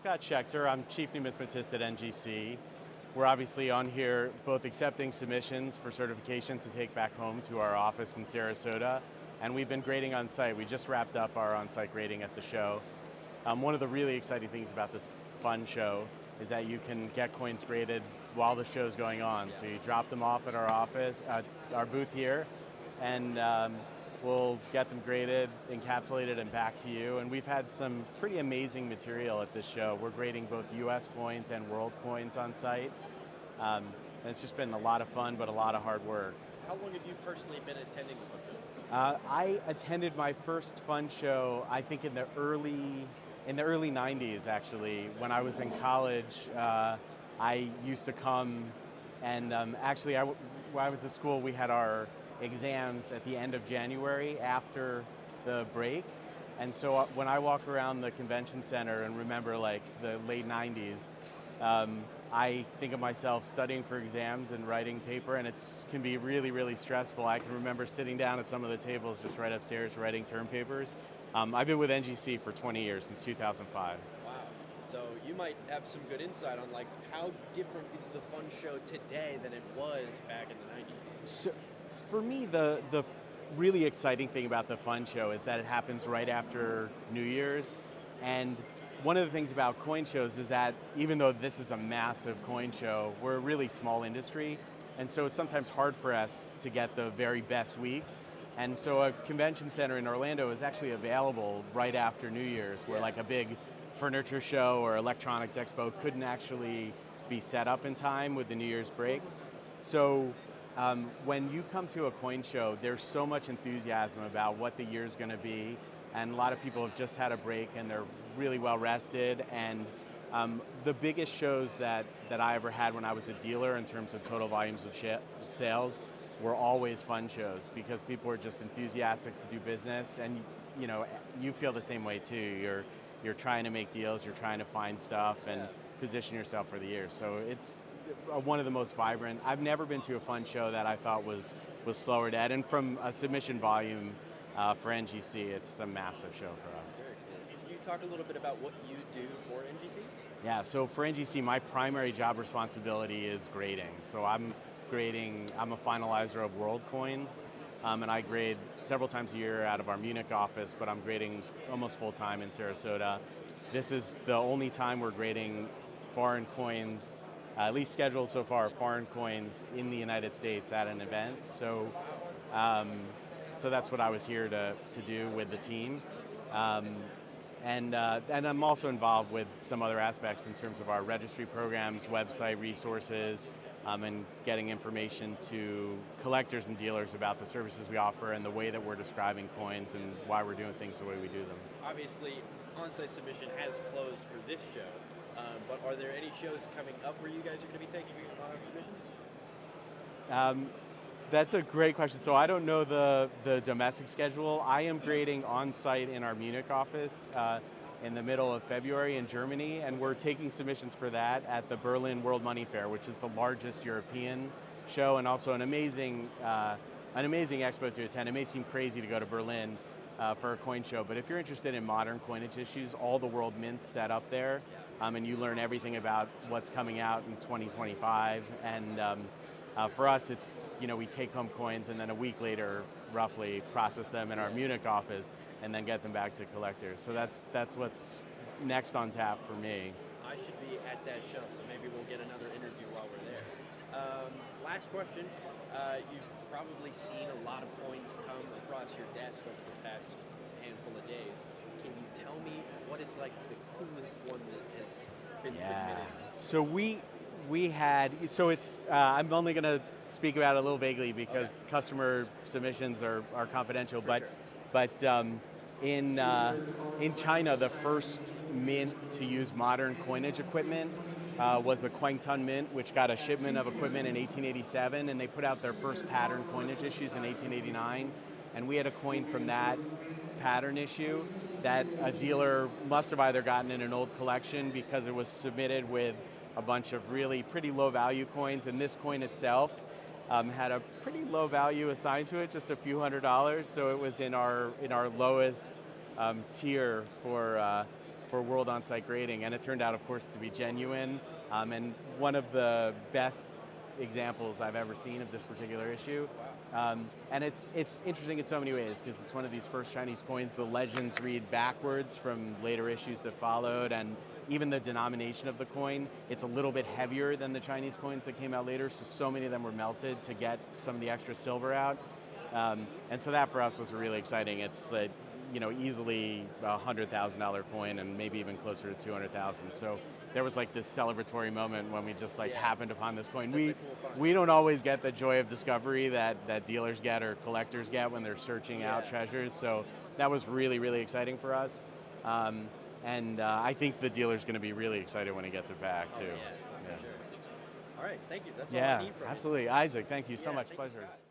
Scott Schechter. I'm Chief Numismatist at NGC. We're obviously on here both accepting submissions for certification to take back home to our office in Sarasota, and we've been grading on site. We just wrapped up our on-site grading at the show. One of the really exciting things about this fun show is that you can get coins graded while the show's going on. So you drop them off at our office, our booth here, and we'll get them graded, encapsulated, and back to you. And we've had some pretty amazing material at this show. We're grading both US coins and world coins on site. And it's just been a lot of fun, but a lot of hard work. How long have you personally been attending the fun show? I attended my first fun show, I think in the early 90s, actually. When I was in college, I used to come, and actually when I went to school, we had our exams at the end of January after the break. And so when I walk around the convention center and remember like the late 90s, I think of myself studying for exams and writing paper, and it can be really, really stressful. I can remember sitting down at some of the tables just right upstairs writing term papers. I've been with NGC for 20 years, since 2005. Wow. So you might have some good insight on like how different is the fun show today than it was back in the 90s? So, for me, the really exciting thing about the fun show is that it happens right after New Year's. And one of the things about coin shows is that even though this is a massive coin show, we're a really small industry. And so it's sometimes hard for us to get the very best weeks. And so a convention center in Orlando is actually available right after New Year's, where like a big furniture show or electronics expo couldn't actually be set up in time with the New Year's break. So when you come to a coin show, there's so much enthusiasm about what the year's going to be, and a lot of people have just had a break and they're really well rested. And the biggest shows that I ever had when I was a dealer in terms of total volumes of sales were always fun shows, because people are just enthusiastic to do business, and you know, you feel the same way too. You're trying to make deals, you're trying to find stuff and position yourself for the year. So it's one of the most vibrant. I've never been to a fun show that I thought was slower, Dad. And from a submission volume for NGC, it's a massive show for us. Very cool. Can you talk a little bit about what you do for NGC? Yeah, so for NGC, my primary job responsibility is grading. So I'm a finalizer of world coins, and I grade several times a year out of our Munich office, but I'm grading almost full time in Sarasota. This is the only time we're grading foreign coins, at least scheduled so far, foreign coins in the United States at an event. So, so that's what I was here to do with the team. And I'm also involved with some other aspects in terms of our registry programs, website resources, and getting information to collectors and dealers about the services we offer and the way that we're describing coins and why we're doing things the way we do them. Obviously, on-site submission has closed for this show, but are there any shows coming up where you guys are going to be taking submissions? That's a great question. So I don't know the domestic schedule. I am grading on-site in our Munich office in the middle of February in Germany, and we're taking submissions for that at the Berlin World Money Fair, which is the largest European show and also an amazing expo to attend. It may seem crazy to go to Berlin for a coin show, but if you're interested in modern coinage issues, all the world mints set up there, and you learn everything about what's coming out in 2025. And for us, it's, you know, we take home coins and then a week later, roughly, process them in our Munich office and then get them back to collectors. So that's what's next on tap for me. I should be at that show, so maybe we'll get another interview while we're there. Last question. You've probably seen a lot of coins come across your desk over the past handful of days. Can you tell me what is like the coolest one that has been submitted? So we had, so it's, I'm only going to speak about it a little vaguely because customer submissions are confidential, but in China, the first mint to use modern coinage equipment was the Kwangtung Mint, which got a shipment of equipment in 1887, and they put out their first pattern coinage issues in 1889, and we had a coin from that pattern issue that a dealer must have either gotten in an old collection because it was submitted with a bunch of really pretty low value coins, and this coin itself had a pretty low value assigned to it, just a few $100s, so it was in our lowest tier for for World On-Site Grading, and it turned out, of course, to be genuine, and one of the best examples I've ever seen of this particular issue. And it's interesting in so many ways, because it's one of these first Chinese coins. The legends read backwards from later issues that followed, and even the denomination of the coin, it's a little bit heavier than the Chinese coins that came out later, so many of them were melted to get some of the extra silver out. And so that for us was really exciting. It's easily a $100,000 coin, and maybe even closer to 200,000. So there was like this celebratory moment when we just happened upon this coin. We don't always get the joy of discovery that dealers get or collectors get when they're searching out treasures. So that was really, really exciting for us. And I think the dealer's going to be really excited when he gets it back too. For sure. All right, thank you. That's all I need from you. Absolutely. Isaac, thank you so much. Thank you, Pleasure. Scott.